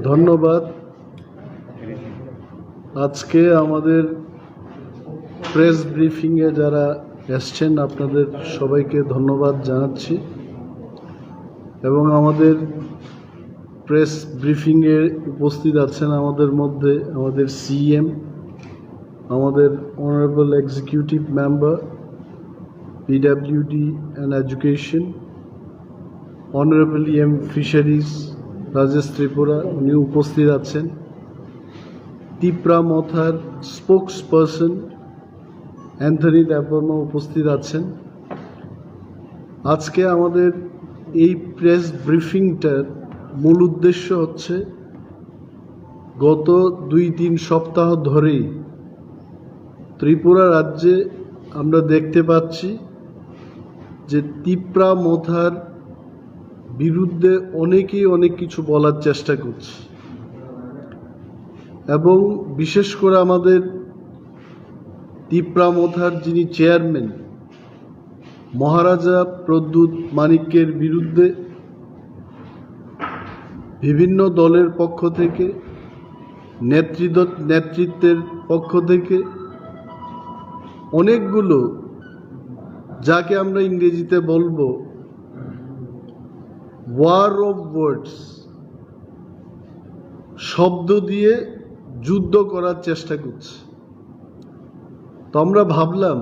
ধন্যবাদ। আজকে আমাদের প্রেস ব্রিফিংয়ে যারা এসছেন আপনাদের সবাইকে ধন্যবাদ জানাচ্ছি এবং আমাদের প্রেস ব্রিফিংয়ে উপস্থিত আছেন আমাদের মধ্যে আমাদের সিএম, আমাদের honourable executive member PWD and education, honourable M fisheries Rajesh Tripura, উনি উপস্থিত আছেন। টিপ্রা মথার স্পোকস পারসন অ্যান্থনি দেববর্মা উপস্থিত আছেন। আজকে আমাদের এই প্রেস ব্রিফিংটার মূল উদ্দেশ্য হচ্ছে গত 2-3 সপ্তাহ ধরেই ত্রিপুরা রাজ্যে আমরা দেখতে পাচ্ছি যে টিপ্রা মথার বিরুদ্ধে অনেকেই অনেক কিছু বলার চেষ্টা করছে এবং বিশেষ করে আমাদের টিপ্রা মথার যিনি চেয়ারম্যান মহারাজা প্রদ্যুৎ মানিক্যের বিরুদ্ধে বিভিন্ন দলের পক্ষ থেকে, নেতৃত্বের পক্ষ থেকে অনেকগুলো, যাকে আমরা ইংরেজিতে বলবো ওয়ার অফ ওয়ার্ডস, শব্দ দিয়ে যুদ্ধ করার চেষ্টা করছে। তো আমরা ভাবলাম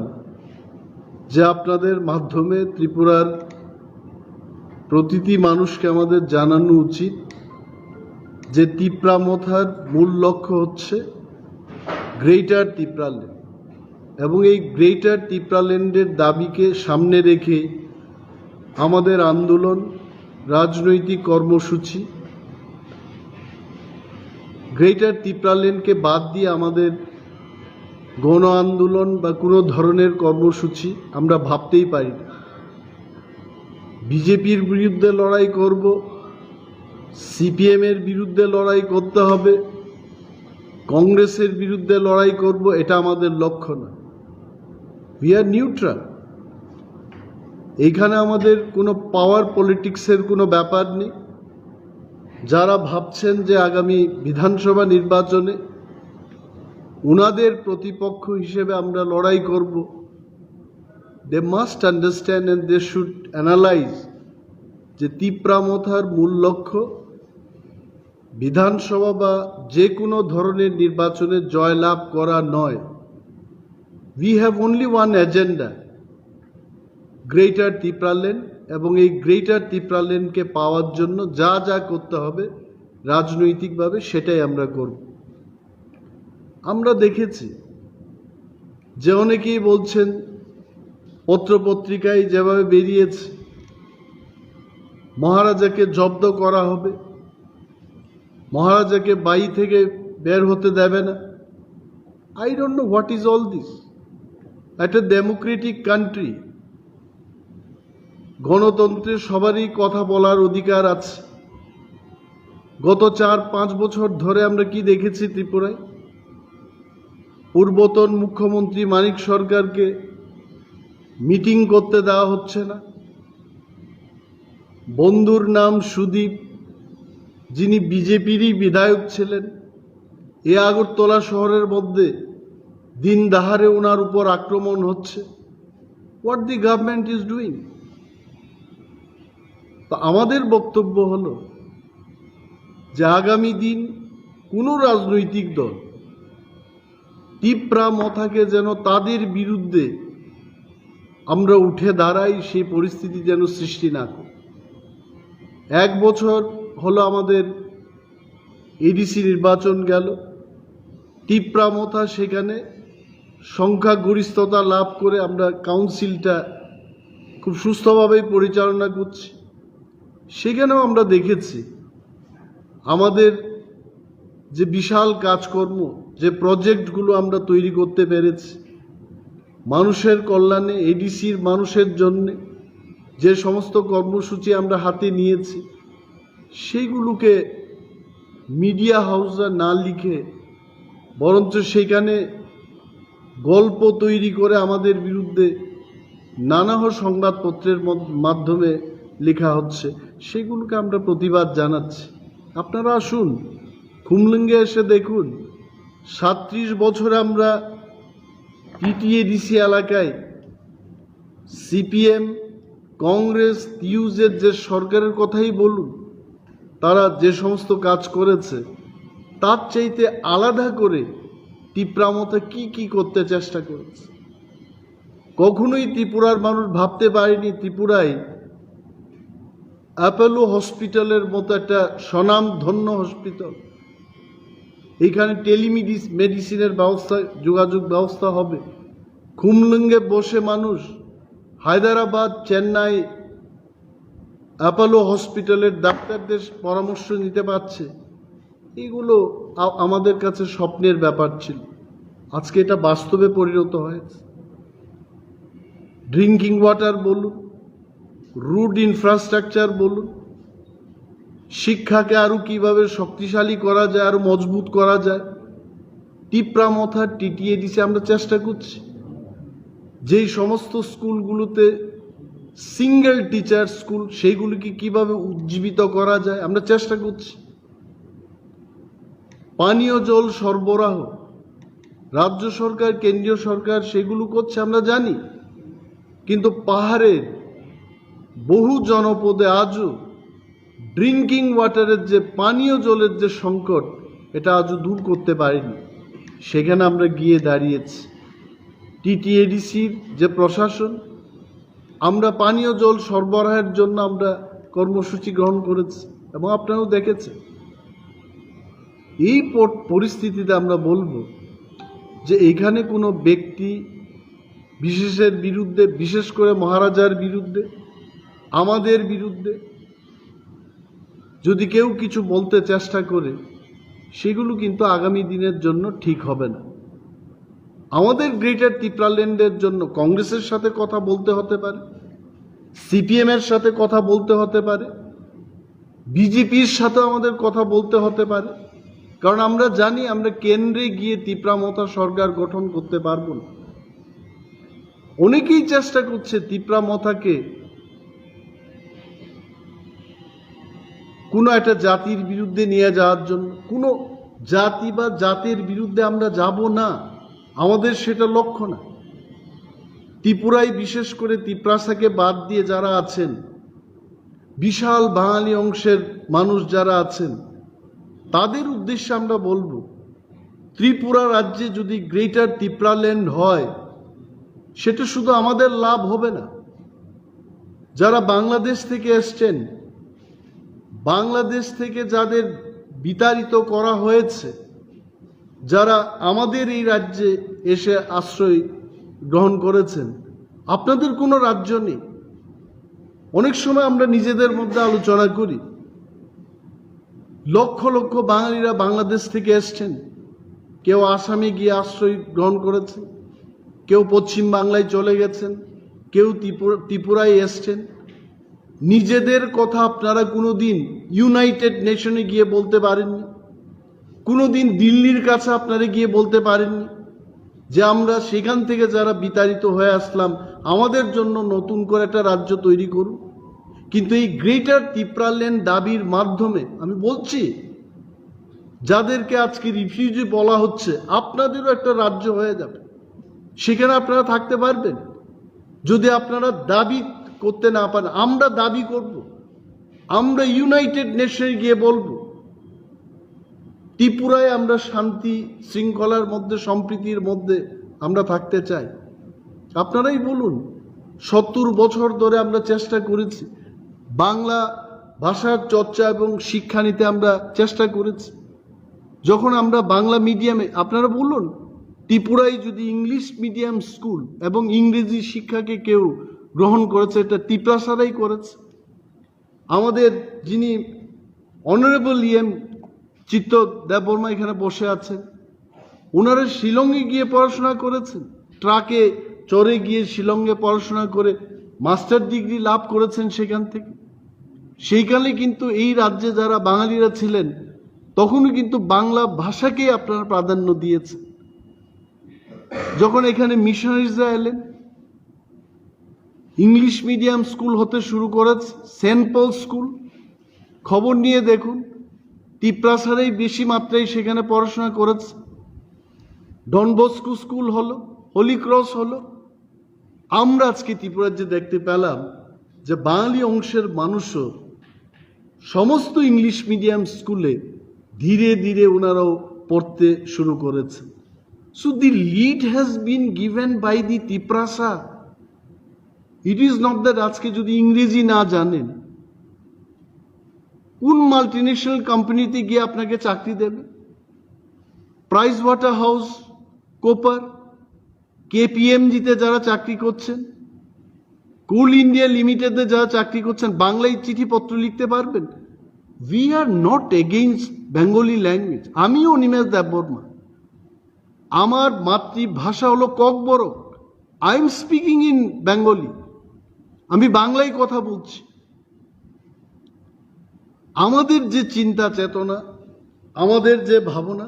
যে আপনাদের মাধ্যমে ত্রিপুরার প্রতিটি মানুষকে আমাদের জানানো উচিত যে টিপ্রা মথার মূল লক্ষ্য হচ্ছে গ্রেটার টিপ্রাল্যান্ড এবং এই গ্রেটার টিপ্রাল্যান্ডের দাবিকে সামনে রেখে আমাদের আন্দোলন, রাজনৈতিক কর্মসূচি, গ্রেটার টিপ্রাল্যান্ডকে বাদ দিয়ে আমাদের গণ আন্দোলন বা কোনো ধরনের কর্মসূচি আমরা ভাবতেই পারি না। বিজেপির বিরুদ্ধে লড়াই করব, সিপিএমের বিরুদ্ধে লড়াই করতে হবে, কংগ্রেসের বিরুদ্ধে লড়াই করব, এটা আমাদের লক্ষ্য না। We are neutral. এইখানে আমাদের কোনো পাওয়ার পলিটিক্সের কোনো ব্যাপার নেই। যারা ভাবছেন যে আগামী বিধানসভা নির্বাচনে উনাদের প্রতিপক্ষ হিসেবে আমরা লড়াই করব, they must understand and they should analyse যে টিপ্রা মথার মূল লক্ষ্য বিধানসভা বা যে কোনো ধরনের নির্বাচনে জয়লাভ করা নয়। We have only one agenda, greater Tipraland, এবং এই গ্রেটার টিপ্রাল্যান্ডকে পাওয়ার জন্য যা যা করতে হবে রাজনৈতিকভাবে সেটাই আমরা করব। আমরা দেখেছি যে অনেকেই বলছেন, পত্রপত্রিকায় যেভাবে বেরিয়েছে মহারাজাকে জব্দ করা হবে, মহারাজাকে বাড়ি থেকে বের হতে দেবে না। I don't know what is all this. একটা ডেমোক্রেটিক কান্ট্রি, গণতন্ত্রে সবারই কথা বলার অধিকার আছে। গত 4-5 বছর ধরে আমরা কি দেখেছি ত্রিপুরায়? পূর্বতন মুখ্যমন্ত্রী মানিক সরকারকে মিটিং করতে দেওয়া হচ্ছে না। বন্ধুর নাম সুদীপ, যিনি বিজেপিরই বিধায়ক ছিলেন, এ আগরতলা শহরের মধ্যে দিন দাহারে ওনার উপর আক্রমণ হচ্ছে। What the government is doing? তো আমাদের বক্তব্য হলো যে আগামী দিন কোনো রাজনৈতিক দল টিপ্রা মথাকে যেন তাদের বিরুদ্ধে আমরা উঠে দাঁড়াই, সেই পরিস্থিতি যেন সৃষ্টি না করে। 1 বছর হলো আমাদের এডিসি নির্বাচন গেল, টিপ্রা মথা সেখানে সংখ্যাগরিষ্ঠতা লাভ করে আমরা কাউন্সিলটা খুব সুস্থভাবেই পরিচালনা করছি। সেখানেও আমরা দেখেছি আমাদের যে বিশাল কাজকর্ম, যে প্রজেক্টগুলো আমরা তৈরি করতে পেরেছি মানুষের কল্যাণে, এডিসির মানুষের জন্যে যে সমস্ত কর্মসূচি আমরা হাতে নিয়েছি, সেইগুলোকে মিডিয়া হাউসরা না লিখে বরঞ্চ সেখানে গল্প তৈরি করে আমাদের বিরুদ্ধে নানা সংবাদপত্রের মাধ্যমে লেখা হচ্ছে, সেগুলোকে আমরা প্রতিবাদ জানাচ্ছি। আপনারা আসুন, খুমলুঙ্গে এসে দেখুন। 37 বছরে আমরা টিটিএডিসি এলাকায় সিপিএম, কংগ্রেস, টিউজের যে সরকারের কথাই বলুন, তারা যে সমস্ত কাজ করেছে তার চাইতে আলাদা করে ত্রিপুরা মতো কি করতে চেষ্টা করেছে। কখনোই ত্রিপুরার মানুষ ভাবতে পারেনি ত্রিপুরায় অ্যাপোলো হসপিটালের মতো একটা স্বনামধন্য হসপিটাল, এইখানে মেডিসিনের ব্যবস্থা, যোগাযোগ ব্যবস্থা হবে। খুমলুঙ্গে বসে মানুষ হায়দ্রাবাদ, চেন্নাই অ্যাপোলো হসপিটালের ডাক্তারদের পরামর্শ নিতে পারছে। এগুলো আমাদের কাছে স্বপ্নের ব্যাপার ছিল, আজকে এটা বাস্তবে পরিণত হয়েছে। ড্রিঙ্কিং ওয়াটার বলুন, রুট ইনফ্রাস্ট্রাকচার বলুন, শিক্ষাকে আরও কীভাবে শক্তিশালী করা যায়, আরও মজবুত করা যায়, টিপ্রা মথা টিটিএডিসি আমরা চেষ্টা করছি। যেই সমস্ত স্কুলগুলোতে সিঙ্গেল টিচার স্কুল, সেইগুলিকে কীভাবে উজ্জীবিত করা যায় আমরা চেষ্টা করছি। পানীয় জল সরবরাহ রাজ্য সরকার, কেন্দ্রীয় সরকার সেগুলো করছে আমরা জানি, কিন্তু পাহাড়ের বহু জনপদে আজও ড্রিঙ্কিং ওয়াটারের যে পানীয় জলের যে সংকট, এটা আজও দূর করতে পারেনি। সেখানে আমরা গিয়ে দাঁড়িয়েছি। টিটিএডিসির যে প্রশাসন, আমরা পানীয় জল সরবরাহের জন্য আমরা কর্মসূচি গ্রহণ করেছি এবং আপনারাও দেখেছেন। এই পরিস্থিতিতে আমরা বলবো যে এখানে কোনো ব্যক্তি বিশেষের বিরুদ্ধে, বিশেষ করে মহারাজার বিরুদ্ধে, আমাদের বিরুদ্ধে যদি কেউ কিছু বলতে চেষ্টা করে, সেগুলো কিন্তু আগামী দিনের জন্য ঠিক হবে না। আমাদের গ্রেটার টিপ্রাল্যান্ডের জন্য কংগ্রেসের সাথে কথা বলতে হতে পারে, সিপিএমের সাথে কথা বলতে হতে পারে, বিজেপির সাথে আমাদের কথা বলতে হতে পারে, কারণ আমরা জানি আমরা কেন্দ্রে গিয়ে ত্রিপুরা মথা সরকার গঠন করতে পারব না। অনেকেই চেষ্টা করছে ত্রিপুরা মথাকে কোনো একটা জাতির বিরুদ্ধে নিয়ে যাওয়ার জন্য। কোনো জাতি বা জাতির বিরুদ্ধে আমরা যাব না, আমাদের সেটা লক্ষ্য না। ত্রিপুরায় বিশেষ করে ত্রিপ্রাসাকে বাদ দিয়ে যারা আছেন, বিশাল বাঙালি অংশের মানুষ যারা আছেন, তাদের উদ্দেশ্যে আমরা বলবো, ত্রিপুরা রাজ্যে যদি গ্রেটার টিপ্রাল্যান্ড হয়, সেটা শুধু আমাদের লাভ হবে না। যারা বাংলাদেশ থেকে এসছেন, বাংলাদেশ থেকে যাদের বিতাড়িত করা হয়েছে, যারা আমাদের এই রাজ্যে এসে আশ্রয় গ্রহণ করেছেন, আপনাদের কোনো রাজ্য নেই। অনেক সময় আমরা নিজেদের মধ্যে আলোচনা করি, লক্ষ লক্ষ বাঙালিরা বাংলাদেশ থেকে এসছেন, কেউ আসামে গিয়ে আশ্রয় গ্রহণ করেছেন, কেউ পশ্চিম বাংলায় চলে গেছেন, কেউ ত্রিপুরায় এসছেন। নিজেদের কথা আপনারা কোনোদিন ইউনাইটেড নেশনে গিয়ে বলতে পারেননি, কোনোদিন দিল্লির কাছে আপনারা গিয়ে বলতে পারেননি যে আমরা সেখান থেকে যারা বিতাড়িত হয়ে আসলাম, আমাদের জন্য নতুন করে একটা রাজ্য তৈরি করুন। কিন্তু এই গ্রেটার টিপ্রাল্যান্ড দাবির মাধ্যমে আমি বলছি, যাদেরকে আজকে রিফিউজি বলা হচ্ছে, আপনাদেরও একটা রাজ্য হয়ে যাবে, সেখানে আপনারা থাকতে পারবেন। যদি আপনারা দাবি করতে না পারেন, আমরা দাবি করব, আমরা ইউনাইটেড নেশনে গিয়ে বলবো ত্রিপুরায় আমরা শান্তি শৃঙ্খলার মধ্যে, সম্প্রীতির মধ্যে আমরা থাকতে চাই। আপনারাই বলুন, 70 বছর ধরে আমরা চেষ্টা করেছি, বাংলা ভাষার চর্চা এবং শিক্ষা নিতে আমরা চেষ্টা করেছি। যখন আমরা বাংলা মিডিয়ামে, আপনারা বলুন, ত্রিপুরায় যদি ইংলিশ মিডিয়াম স্কুল এবং ইংরেজি শিক্ষাকে কেউ গ্রহণ করেছে, এটা ত্রিপুরা সারাই করেছে। আমাদের যিনি অনারেবল চিত্ত দেববর্মা এখানে বসে আছেন, ওনারা শিলংয়ে গিয়ে পড়াশোনা করেছেন, ট্রাকে চড়ে গিয়ে শিলংয়ে পড়াশোনা করে মাস্টার ডিগ্রি লাভ করেছেন সেখান থেকে। সেইকালে কিন্তু এই রাজ্যে যারা বাঙালিরা ছিলেন, তখনও কিন্তু বাংলা ভাষাকেই আপনারা প্রাধান্য দিয়েছে। যখন এখানে মিশনারিজরা এলেন, ইংলিশ মিডিয়াম স্কুল হতে শুরু করেছে, সেন্ট পল স্কুল। খবর নিয়ে দেখুন, টিপ্রা স্যারেই বেশি মাত্রায় সেখানে পড়াশোনা করেছে। ডন বস্কো স্কুল হলো, হোলি ক্রস হলো। আমরা আজকে ত্রিপুরার যে দেখতে পেলাম যে বাঙালি অংশের মানুষও সমস্ত ইংলিশ মিডিয়াম স্কুলে ধীরে ধীরে ওনারাও পড়তে শুরু করেছে। So the lead has been given by the Tripura. It is not that আজকে যদি ইংরেজি না জানেন কোন মাল্টিনেশনাল কোম্পানিতে গিয়ে আপনাকে চাকরি দেবে? প্রাইস ওয়াটার হাউস কোপার, কেপিএমজিতে যারা চাকরি করছেন, কোল ইন্ডিয়া লিমিটেডে যারা চাকরি করছেন, বাংলায় চিঠিপত্র লিখতে পারবেন। We are not against Bengali language. আমিও অনিমেষ দেববর্মা, আমার মাতৃভাষা হলো Kokborok. I am speaking in Bengali, আমি বাংলায় কথা বলছি। আমাদের যে চিন্তা চেতনা, আমাদের যে ভাবনা,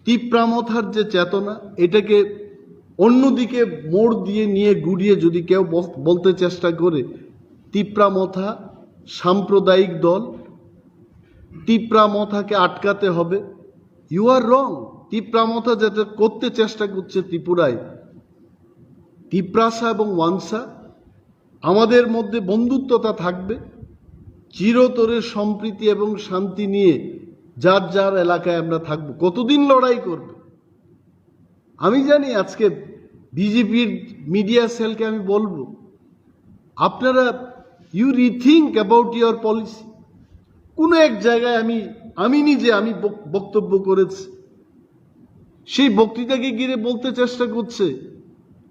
তীব্রামথার যে চেতনা, এটাকে অন্যদিকে মোড় দিয়ে নিয়ে গুড়িয়ে যদি কেউ বলতে চেষ্টা করে তীব্রামথা সাম্প্রদায়িক দল, তীব্রামথাকে আটকাতে হবে, ইউ আর রং। তীব্রামথা যেটা করতে চেষ্টা করছে ত্রিপুরায়, ত্রিপ্রাসা এবং ওয়ানসা, আমাদের মধ্যে বন্ধুত্বতা থাকবে, চিরতরে সম্প্রীতি এবং শান্তি নিয়ে যার যার এলাকায় আমরা থাকবো। কতদিন লড়াই করবে? আমি জানি আজকে বিজেপির মিডিয়া সেলকে আমি বলবো, আপনারা you rethink about your policy. কোনো এক জায়গায় আমি নিজে বক্তব্য করেছি, সেই বক্তৃতাকে ঘিরে বলতে চেষ্টা করছে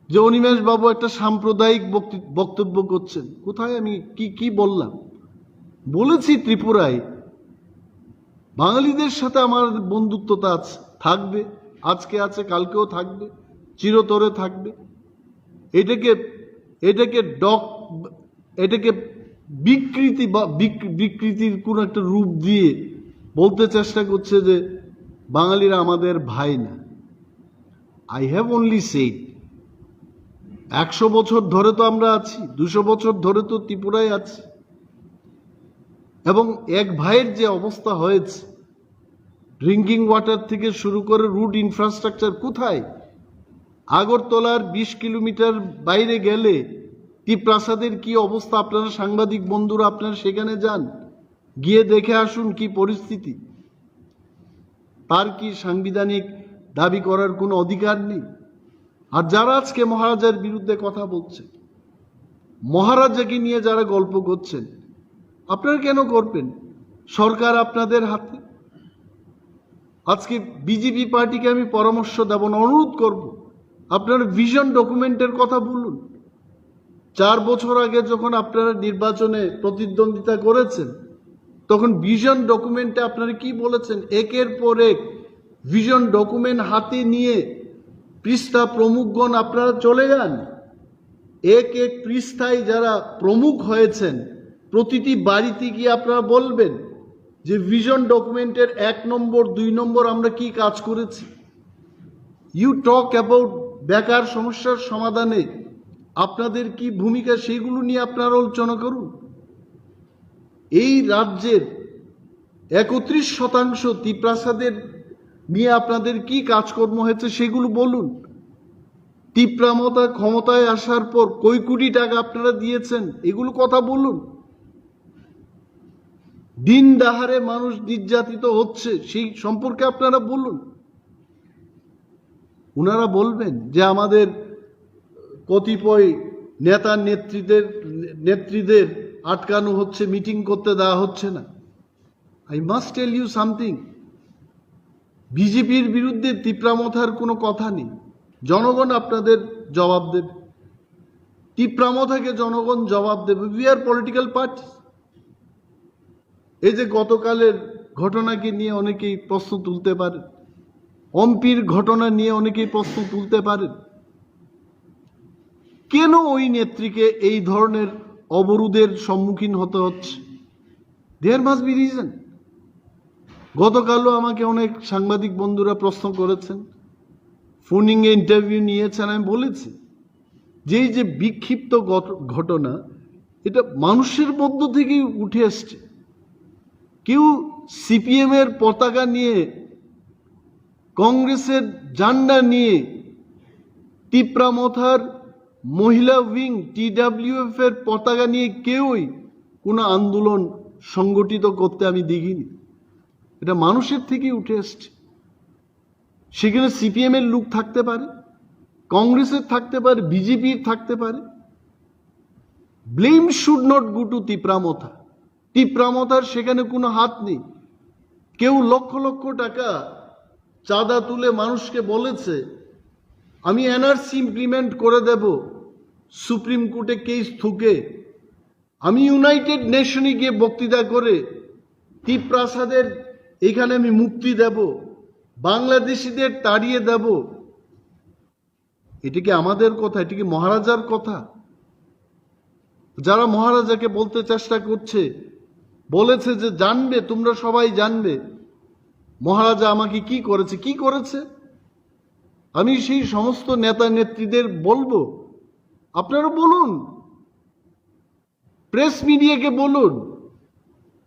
যে অনিমেষ বাবু একটা সাম্প্রদায়িক বক্তব্য করছেন। কোথায় আমি কি বললাম? বলেছি ত্রিপুরায় বাঙালিদের সাথে আমার বন্ধুত্বতা আছে, থাকবে, আজকে আছে, কালকেও থাকবে, চিরতরে থাকবে। এটাকে বিকৃতি বা বিকৃতির কোন একটা রূপ দিয়ে বলতে চেষ্টা করছে যে বাঙালিরা আমাদের ভাই না। আই হ্যাভ অনলি সেড 100 বছর ধরে তো আমরা আছি, 200 বছর ধরে তো ত্রিপুরায় আছি, এবং এক ভাইয়ের যে অবস্থা হয়েছে, ড্রিঙ্কিং ওয়াটার থেকে শুরু করে রুট ইনফ্রাস্ট্রাকচার কোথায়? আগরতলার 20 কিলোমিটার বাইরে গেলে ত্রিপ্রাসাদের কি অবস্থা? আপনারা সাংবাদিক বন্ধুরা আপনারা সেখানে যান, গিয়ে দেখে আসুন কি পরিস্থিতি। তার কি সাংবিধানিক দাবি করার কোনো অধিকার নেই? আর যারা আজকে মহারাজার বিরুদ্ধে কথা বলছে, মহারাজাকে নিয়ে যারা গল্প করছেন, আপনারা কেন করবেন? সরকার আপনাদের হাতে। আজকে বিজেপি পার্টিকে আমি পরামর্শ দেব না, অনুরোধ করব, আপনারা ভিশন ডকুমেন্টের কথা বলুন। 4 বছর আগে যখন আপনারা নির্বাচনে প্রতিদ্বন্দ্বিতা করেছেন, তখন ভিশন ডকুমেন্টে আপনারা কি বলেছেন? একের পর এক ভিশন ডকুমেন্ট হাতে নিয়ে পৃষ্ঠা প্রমুখগণ আপনারা চলে যান। এক পৃষ্ঠায় যারা প্রমুখ হয়েছেন, প্রতিটি বাড়িতে গিয়ে আপনারা বলবেন যে ভিশন ডকুমেন্টের 1 নম্বর 2 নম্বর আমরা কি কাজ করেছি। ইউ টক অ্যাবাউট বেকার সমস্যার সমাধানে আপনাদের কি ভূমিকা, সেগুলো নিয়ে আপনারা আলোচনা করুন। এই রাজ্যের 31% ত্রিপ্রাসাদের নিয়ে আপনাদের কি কাজকর্ম হয়েছে সেগুলো বলুন। তীব্রামথা ক্ষমতায় আসার পর কই কোটি টাকা আপনারা দিয়েছেন, এগুলো কথা বলুন। দিন দাহারে মানুষ নির্যাতিত হচ্ছে, সেই সম্পর্কে আপনারা বলুন। ওনারা বলবেন যে আমাদের কতিপয় নেতা নেত্রীদের আটকানো হচ্ছে, মিটিং করতে দেওয়া হচ্ছে না। I must tell you something, বিজেপির বিরুদ্ধে তীব্রামথার কোনো কথা নেই। জনগণ আপনাদের জবাব দেবে, তীব্রামথাকে জনগণ জবাব দেবে। We are political party. এই যে গতকালের ঘটনাকে নিয়ে অনেকেই প্রশ্ন তুলতে পারে, অম্পির ঘটনা নিয়ে অনেকেই প্রশ্ন তুলতে পারেন, কেন ওই নেত্রীকে এই ধরনের অবরোধের সম্মুখীন হতে হচ্ছে? There must be reason. গতকালও আমাকে অনেক সাংবাদিক বন্ধুরা প্রশ্ন করেছেন, ফোনিংয়ে ইন্টারভিউ নিয়েছেন। আমি বলেছি যে এই যে বিক্ষিপ্ত ঘটনা, এটা মানুষের মধ্য থেকেই উঠে আসছে। কেউ সিপিএম এর পতাকা নিয়ে, কংগ্রেসের ঝান্ডা নিয়ে, টিপ্রা মথার মহিলা উইং TWF এর পতাকা নিয়ে কেউই কোনো আন্দোলন সংগঠিত করতে আমি দেখিনি। এটা মানুষের থেকেই উঠে এসছে। সেখানে সিপিএম এর লোক থাকতে পারে, কংগ্রেসের থাকতে পারে, বিজেপির থাকতে পারে। Blame should not go to Tipra Motha. Tipra মথার সেখানে কোনো হাত নেই। কেউ লক্ষ লক্ষ টাকা চাঁদা তুলে মানুষকে বলেছে আমি এনআরসি ইমপ্লিমেন্ট করে দেব, সুপ্রিম কোর্টে কেস ঠুকে আমি ইউনাইটেড নেশনে গিয়ে বক্তৃতা করে টিপ্রাসাদের এখানে আমি মুক্তি দেব, বাংলাদেশিদের তাড়িয়ে দেব। এটা কি আমাদের কথা? এটা কি মহারাজার কথা? যারা মহারাজাকে বলতে চেষ্টা করছে, বলেছে যে জানবে, তোমরা সবাই জানবে মহারাজা আমাকে কি করেছে। কি করেছে আমি সেই সমস্ত নেতা নেত্রীদের বলবো, আপনারা বলুন, প্রেস মিডিয়াকে বলুন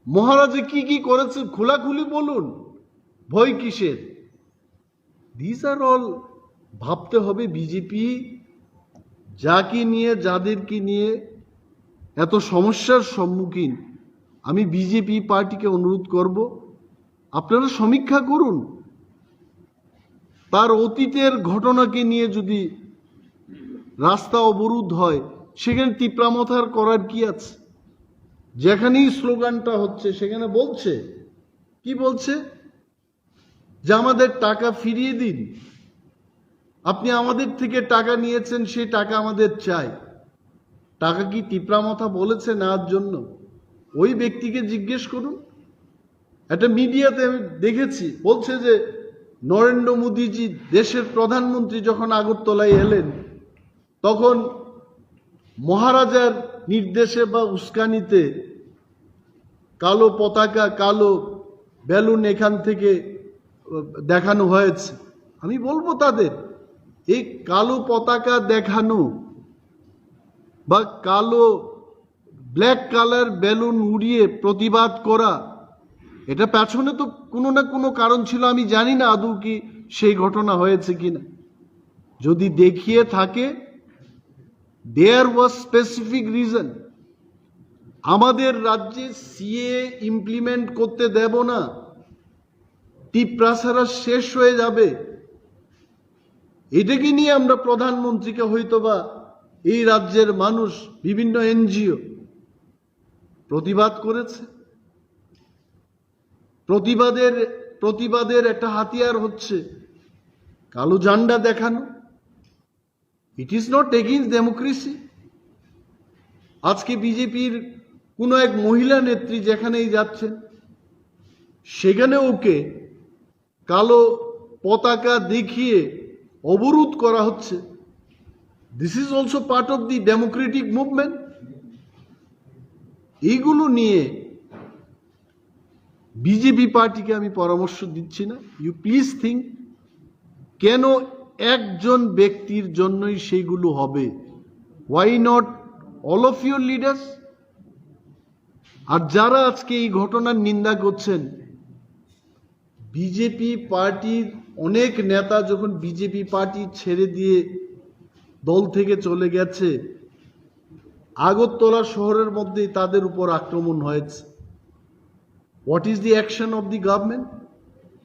মহারাজা কি কি করেছে, খোলাখুলি বলুন, ভয় কিসের? দিস আর অল ভাবতে হবে। বিজেপি যাকে নিয়ে, যাদেরকে নিয়ে এত সমস্যার সম্মুখীন, আমি বিজেপি পার্টিকে অনুরোধ করব আপনারা সমীক্ষা করুন। তার অতীতের ঘটনাকে নিয়ে যদি রাস্তা অবরোধ হয়, সেখানে টিপ্রা মথার করার কি আছে? যেখানেই স্লোগানটা হচ্ছে সেখানে বলছে, কি বলছে? যে আমাদের টাকা ফিরিয়ে দিন, আপনি আমাদের থেকে টাকা নিয়েছেন, সেই টাকা আমাদের চাই। টাকা কি টিপ্রা মথা বলেছে নেওয়ার জন্য? ওই ব্যক্তিকে জিজ্ঞেস করুন। একটা মিডিয়াতে আমি দেখেছি, বলছে যে নরেন্দ্র মোদীজি দেশের প্রধানমন্ত্রী যখন আগরতলায় এলেন, তখন মহারাজার নির্দেশে বা উস্কানিতে কালো পতাকা, কালো বেলুন এখান থেকে দেখানো হয়েছে। আমি বলবো তাদের, এই কালো পতাকা দেখানো বা কালো ব্ল্যাক কালার বেলুন উড়িয়ে প্রতিবাদ করা, এটা পেছনে তো কোনো না কোনো কারণ ছিল। আমি জানি না আদৌ কি সেই ঘটনা হয়েছে কিনা। যদি দেখিয়ে থাকে, দেয়ার ওয়াজ স্পেসিফিক রিজন। আমাদের রাজ্যে সিএ ইমপ্লিমেন্ট করতে দেব না, টিপ্রাসারা শেষ হয়ে যাবে, এটাকে নিয়ে আমরা প্রধানমন্ত্রীকে হয়তোবা এই রাজ্যের মানুষ, বিভিন্ন এনজিও প্রতিবাদ করেছে। প্রতিবাদের একটা হাতিয়ার হচ্ছে কালো ঝান্ডা দেখানো। ইট ইজ নট এগেইনস্ট ডেমোক্রেসি। আজকে বিজেপির কোনো এক মহিলা নেত্রী যেখানেই যাচ্ছেন, সেখানে ওকে কালো পতাকা দেখিয়ে অবরোধ করা হচ্ছে। This is also part of the Democratic movement. এইগুলো নিয়ে বিজেপি পার্টিকে আমি পরামর্শ দিচ্ছি না। ইউ প্লিজ থিঙ্ক, কেন একজন ব্যক্তির জন্যই সেইগুলো হবে? Why not all of your leaders? আর যারা আজকে এই ঘটনার নিন্দা করছেন, বিজেপি পার্টির অনেক নেতা যখন বিজেপি পার্টি ছেড়ে দিয়ে দল থেকে চলে গেছে, আগরতলা শহরের মধ্যেই তাদের উপর আক্রমণ হয়েছে। What is the action of the government?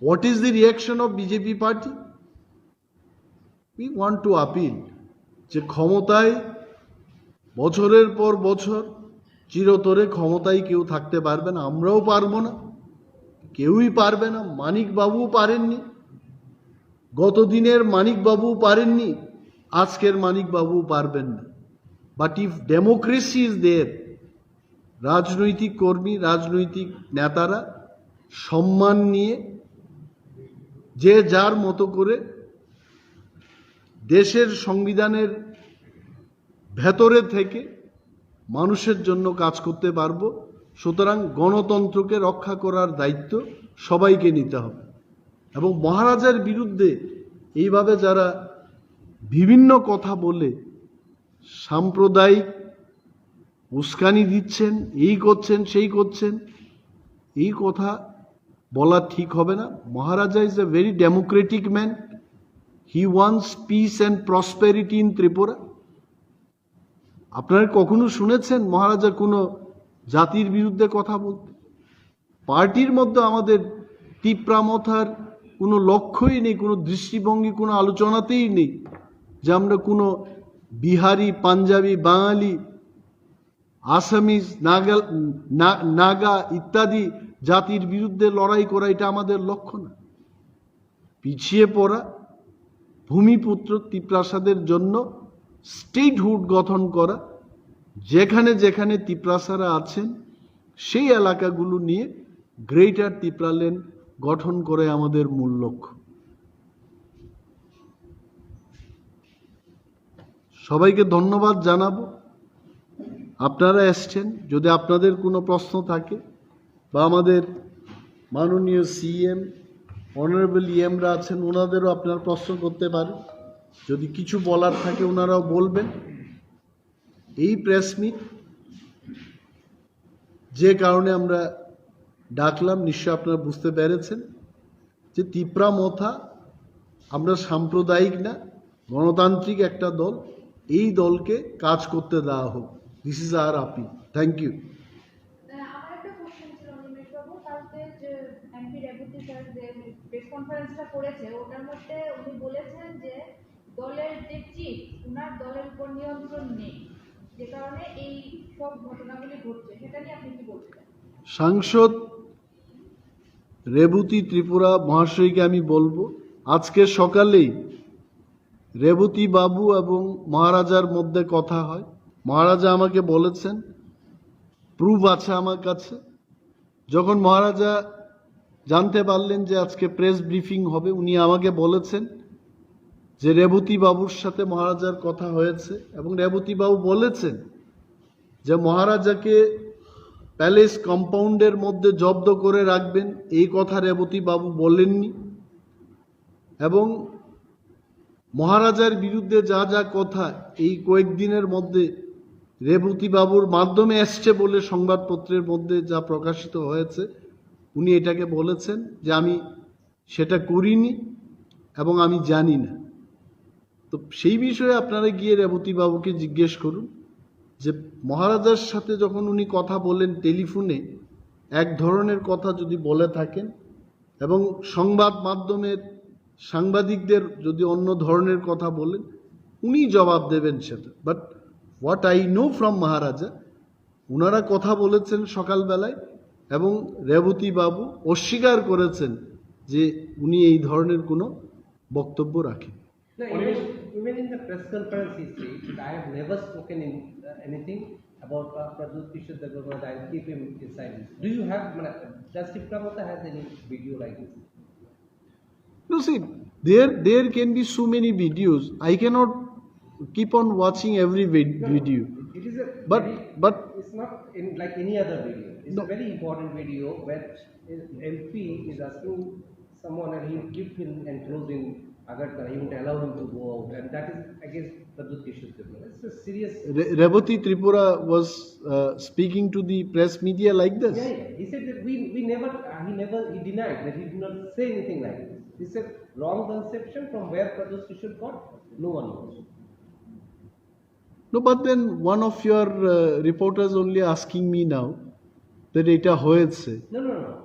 What is the reaction of BJP party? We want to appeal যে ক্ষমতায় বছরের পর বছর চিরতরে ক্ষমতায় কেউ থাকতে পারবে না। আমরাও পারবো না, কেউই পারবে না। মানিক বাবুও পারেননি, গত দিনের মানিক বাবুও পারেননি, আজকের মানিক বাবুও পারবেন না। But if democracy is there, রাজনৈতিক কর্মী, রাজনৈতিক নেতারা সম্মান নিয়ে যে যার মতো করে দেশের সংবিধানের ভেতরে থেকে মানুষের জন্য কাজ করতে পারবো। সুতরাং গণতন্ত্রকে রক্ষা করার দায়িত্ব সবাইকে নিতে হবে। এবং মহারাজার বিরুদ্ধে এইভাবে যারা বিভিন্ন কথা বলে সাম্প্রদায়িক উস্কানি দিচ্ছেন, এই করছেন সেই করছেন, এই কথা বলা ঠিক হবে না। Maharaja is a very democratic man, he wants peace and prosperity in Tripura. আপনারা কখনো শুনেছেন মহারাজা কোনো জাতির বিরুদ্ধে কথা বলতে? পার্টির মধ্যে আমাদের টিপ্রা মথার কোনো লক্ষ্যই নেই, কোনো দৃষ্টিভঙ্গি, কোনো আলোচনাতেই নেই যে আমরা কোনো বিহারি, পাঞ্জাবি, বাঙালি, আসামিজ, নাগা ইত্যাদি জাতির বিরুদ্ধে লড়াই করা, এটা আমাদের লক্ষ্য না। পিছিয়ে পড়া ভূমিপুত্র তিপ্রাসাদের জন্য স্টেটহুড গঠন করা, যেখানে যেখানে তিপ্রাসারা আছেন সেই এলাকাগুলো নিয়ে গ্রেটার টিপ্রাল্যান্ড গঠন করে আমাদের মূল লক্ষ্য। সবাইকে ধন্যবাদ জানাবো, আপনারা এসছেন। যদি আপনাদের কোনো প্রশ্ন থাকে বা আমাদের মাননীয় সিএম, অনারেবল ইএমরা আছেন, ওনাদেরও আপনারা প্রশ্ন করতে পারেন। যদি কিছু বলার থাকে ওনারাও বলবেন। এই প্রেস মিট যে কারণে আমরা ডাকলাম, নিশ্চয় আপনারা বুঝতে পেরেছেন যে টিপ্রা মথা আমরা সাম্প্রদায়িক না, গণতান্ত্রিক একটা দল। এই দলকে কাজ করতে দেওয়া হোক। This is our appeal. Thank you. আমার একটা কোশ্চেন ছিল অনিমেষ বাবু, কালকে যে এমপি রেবতী স্যার যে প্রেস কনফারেন্সটা করেছে, ওটার মধ্যে উনি বলেছেন যে দলের যে চিফ, উনার দলের উপর নিয়ন্ত্রণ নেই, যে কারণে এই সব ঘটনাগুলি ঘটছে। সেটা নিয়ে আপনি কি বলতে চান? সাংসদ রেবতী ত্রিপুরা মহাশয়কে আমি বলবো, আজকে সকালেই রেবতী বাবু এবং মহারাজার মধ্যে কথা হয়। মহারাজা আমাকে বলেছেন, প্রুফ আছে আমার কাছে। যখন মহারাজা জানতে পারলেন যে আজকে প্রেস ব্রিফিং হবে, উনি আমাকে বলেছেন যে রেবতী বাবুর সাথে মহারাজার কথা হয়েছে এবং রেবতী বাবু বলেছেন যে মহারাজাকে প্যালেস কম্পাউন্ডের মধ্যে জব্দ করে রাখবেন, এই কথা রেবতী বাবু বলেননি। এবং মহারাজার বিরুদ্ধে যা যা কথা এই কয়েকদিনের মধ্যে রেবতী বাবুর মাধ্যমে এসছে বলে সংবাদপত্রের মধ্যে যা প্রকাশিত হয়েছে, উনি এটাকে বলেছেন যে আমি সেটা করিনি এবং আমি জানি না। তো সেই বিষয়ে আপনারা গিয়ে রেবতী বাবুকে জিজ্ঞেস করুন যে মহারাজার সাথে যখন উনি কথা বলেন টেলিফোনে, এক ধরনের কথা যদি বলে থাকেন এবং সংবাদ মাধ্যমের সাংবাদিকদের যদি অন্য ধরনের কথা বলেন, উনি জবাব দেবেন সেটা। But what I know from Maharaja, ওনারা কথা বলেছেন সকালবেলায় এবং রেবতী বাবু অস্বীকার করেছেন যে উনি এই ধরনের কোনো বক্তব্য রাখেন। No, even in the press conference, he said, I have never spoken in anything about Pradut Kishore Debbarma. I'll keep him inside. Do you have, does Tipra Motha has any video like this? No, see, there can be so many videos. I cannot keep on watching every video. It is a But it's not in like any other video. It's No. a very important video where MP is asking someone and he will keep him enclosed in Agartala. He won't allow him to go out, and that is against Pradut Kishore Debbarma. It's a serious. Rebati Tripura was speaking to the press media like this. Yeah. He said that we never, he denied that he did not say anything like this. He said wrong conception from where Pradut Kishore got, no one knows. No, but then one of your reporters only asking me now that এটা হয়েছে. No.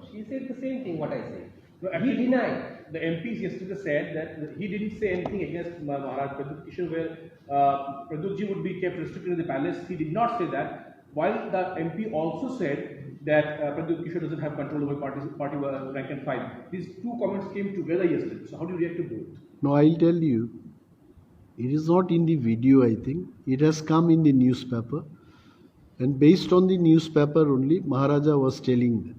She said the same thing what I said. No, He actually, denied. The MPs yesterday said that he didn't say anything against Maharaj Pradut Kishore where Pradutji would be kept restricted in the palace. He did not say that. While the MP also said that Pradut Kishore doesn't have control over party rank and file. These two comments came together yesterday. So how do you react to both? No, I'll tell you. It is not in the video, I think. It has come in the newspaper. And based on the newspaper only, Maharaja was telling them.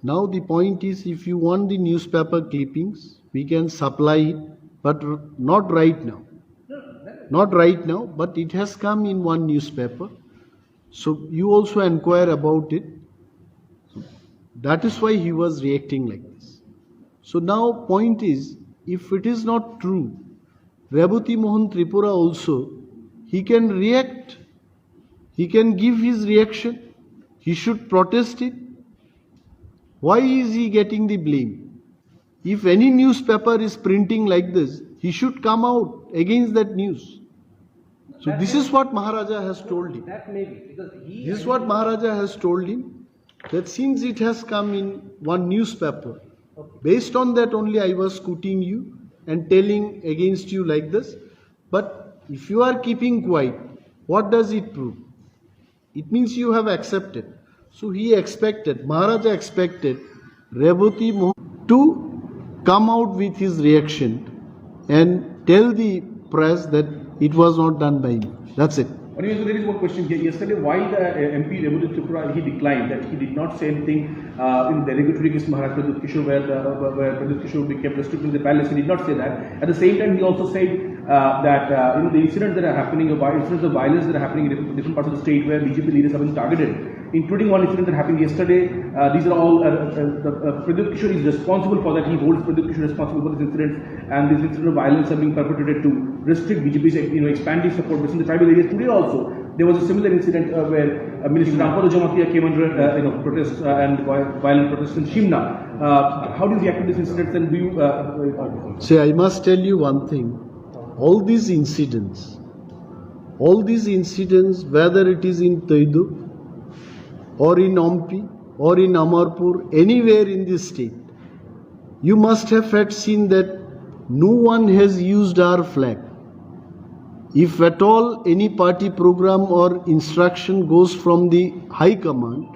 Now the point is, if you want the newspaper clippings, we can supply it, but not right now. Not right now, but it has come in one newspaper. So you also inquire about it. So that is why he was reacting like this. So now point is, if it is not true, Rebati Mohan Tripura also, he can react. He can give his reaction. He should protest it. Why is he getting the blame? If any newspaper is printing like this, he should come out against that news. So That this may is what Maharaja has told him. That may be because he. This is what Maharaja has told him, that since it has come in one newspaper, Okay. based on that only I was scooting you and telling against you like this. But if you are keeping quiet, what does it prove? It means you have accepted. So he expected, Maharaja expected Revati Mohan to come out with his reaction and tell the press that it was not done by me. That's it. Anyway, so there is one question here. Yesterday, while the MP Revati Tipra, he declined that he did not say anything in derogatory against Maharaj Pradut Kishore, where Pradut Kishore would be kept restricted in the palace. He did not say that. At the same time, he also said that the incidents that are happening, incidents of violence that are happening in different parts of the state where BJP leaders have been targeted, including one incident that happened yesterday. These are all Pradut Kishore is responsible for that. He holds Pradut Kishore responsible for this incident, and this incident of violence are being perpetrated to restrict BJP's expanding support within the tribal areas. Today also there was a similar incident where Minister Rampado Jamatia came under protests and violent protests in Shimna. How do you react to this incident, and do you? See, I must tell you one thing. All these incidents, whether it is in Taidu or in Ampi or in Amarpur, anywhere in this state, you must have had seen that no one has used our flag. If at all any party program or instruction goes from the high command,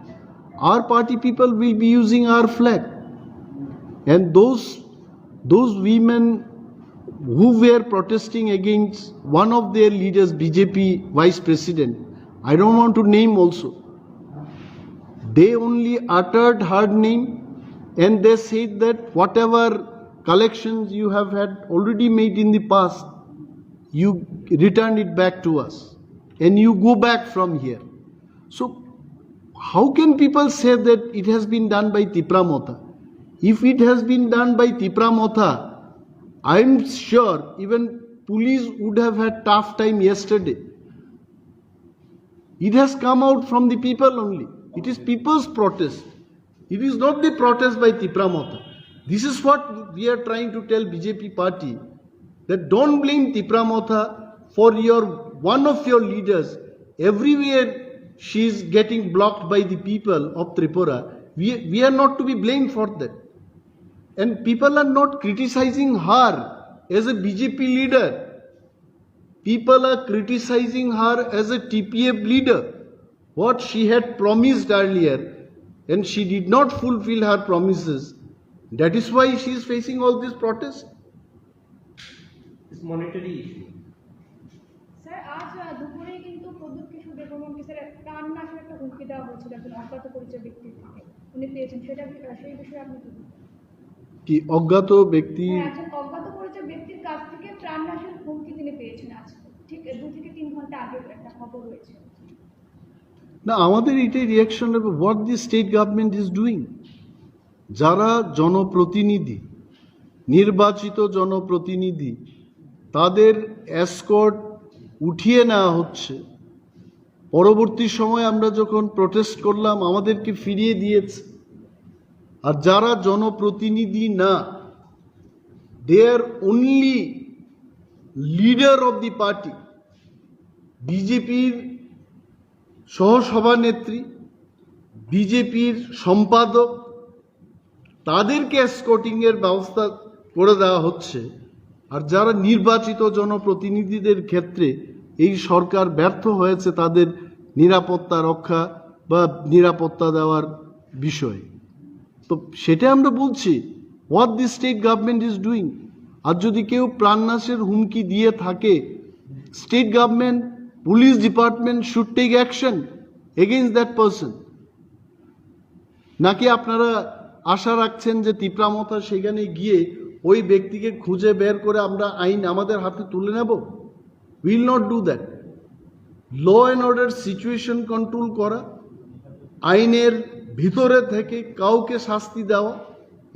our party people will be using our flag. And those women who were protesting against one of their leaders, BJP vice president, I don't want to name also, they only uttered her name and they said that whatever collections you have had already made in the past, you return it back to us and you go back from here. So how can people say that it has been done by Tipra Motha? If it has been done by Tipra Motha, I am sure even police would have had tough time yesterday. It has come out from the people only. It is people's protest. It is not the protest by Tipra Motha. This is what we are trying to tell BJP party, that don't blame Tipra Motha for one of your leaders. Everywhere she is getting blocked by the people of Tripura. We are not to be blamed for that. And people are not criticizing her as a BJP leader. People are criticizing her as a TPF leader. What she had promised earlier, and she did not fulfill her promises. That is why she is facing all this protest. It's monetary issue. Sir আজ দুপুরে কিন্তু প্রদ্যুৎ কিশোর দেববর্মাকে sir প্রাণনাশের একটা হুমকি দেওয়া হয়েছিল একজন অজ্ঞাত পরিচয় ব্যক্তির থেকে, উনি পেয়েছেন, সেই বিষয়ে আপনি কি বলবেন? কি অজ্ঞাত ব্যক্তি? একজন অজ্ঞাত পরিচয় ব্যক্তির কাছ থেকে প্রাণনাশের হুমকি তিনি পেয়েছেন আজ, ঠিক 2 থেকে 3 ঘন্টা আগে একটা খবর হয়েছে। না, আমাদের এটাই রিয়াকশন হবে, what the state government is doing. যারা জনপ্রতিনিধি, নির্বাচিত জনপ্রতিনিধি, তাদের এসকর্ট উঠিয়ে নেওয়া হচ্ছে। পরবর্তী সময় আমরা যখন প্রোটেস্ট করলাম আমাদেরকে ফিরিয়ে দিয়েছে। আর যারা জনপ্রতিনিধি না, they are only leader of the party, বিজেপির সহসভানেত্রী, বিজেপির সম্পাদক, তাদেরকে এসকর্টিংয়ের ব্যবস্থা করে দেওয়া হচ্ছে। আর যারা নির্বাচিত জনপ্রতিনিধিদের ক্ষেত্রে এই সরকার ব্যর্থ হয়েছে তাদের নিরাপত্তা রক্ষা বা নিরাপত্তা দেওয়ার বিষয়ে, তো সেটা আমরা বলছি what the state government is doing. আর যদি কেউ প্রাণনাশের হুমকি দিয়ে থাকে, state government, police department should take action against that person. নাকি আপনারা আশা রাখছেন যে টিপ্রা মথা সেখানে গিয়ে ওই ব্যক্তিকে খুঁজে বের করে আমরা আইন আমাদের হাতে তুলে নেব? Will not do that. Law and order situation control করা, আইনের ভিতরে থেকে কাউকে শাস্তি দেওয়া,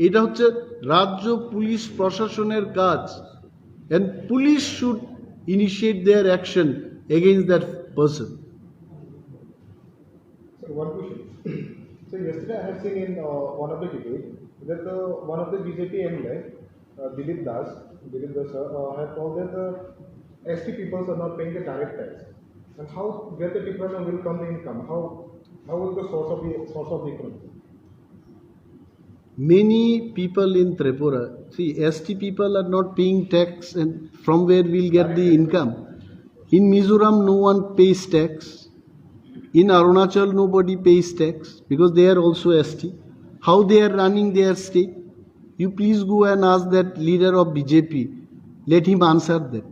এটা হচ্ছে রাজ্য পুলিশ প্রশাসনের কাজ। And police should initiate there action against that person. Sir, one question. So yesterday I have seen in one of the debate that one of the BJP MLA, Dilip Das sir, had told that the ST peoples are not paying the direct tax. And how, where the Tipraland will come the income? How will the source of the economy? Many people in Tripura, see, ST people are not paying tax, and from where we'll get the income? In Mizoram, no one pays tax. In Arunachal, nobody pays tax because they are also ST. How they are running their state? You please go and ask that leader of BJP. Let him answer that.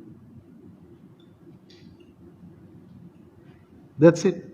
That's it.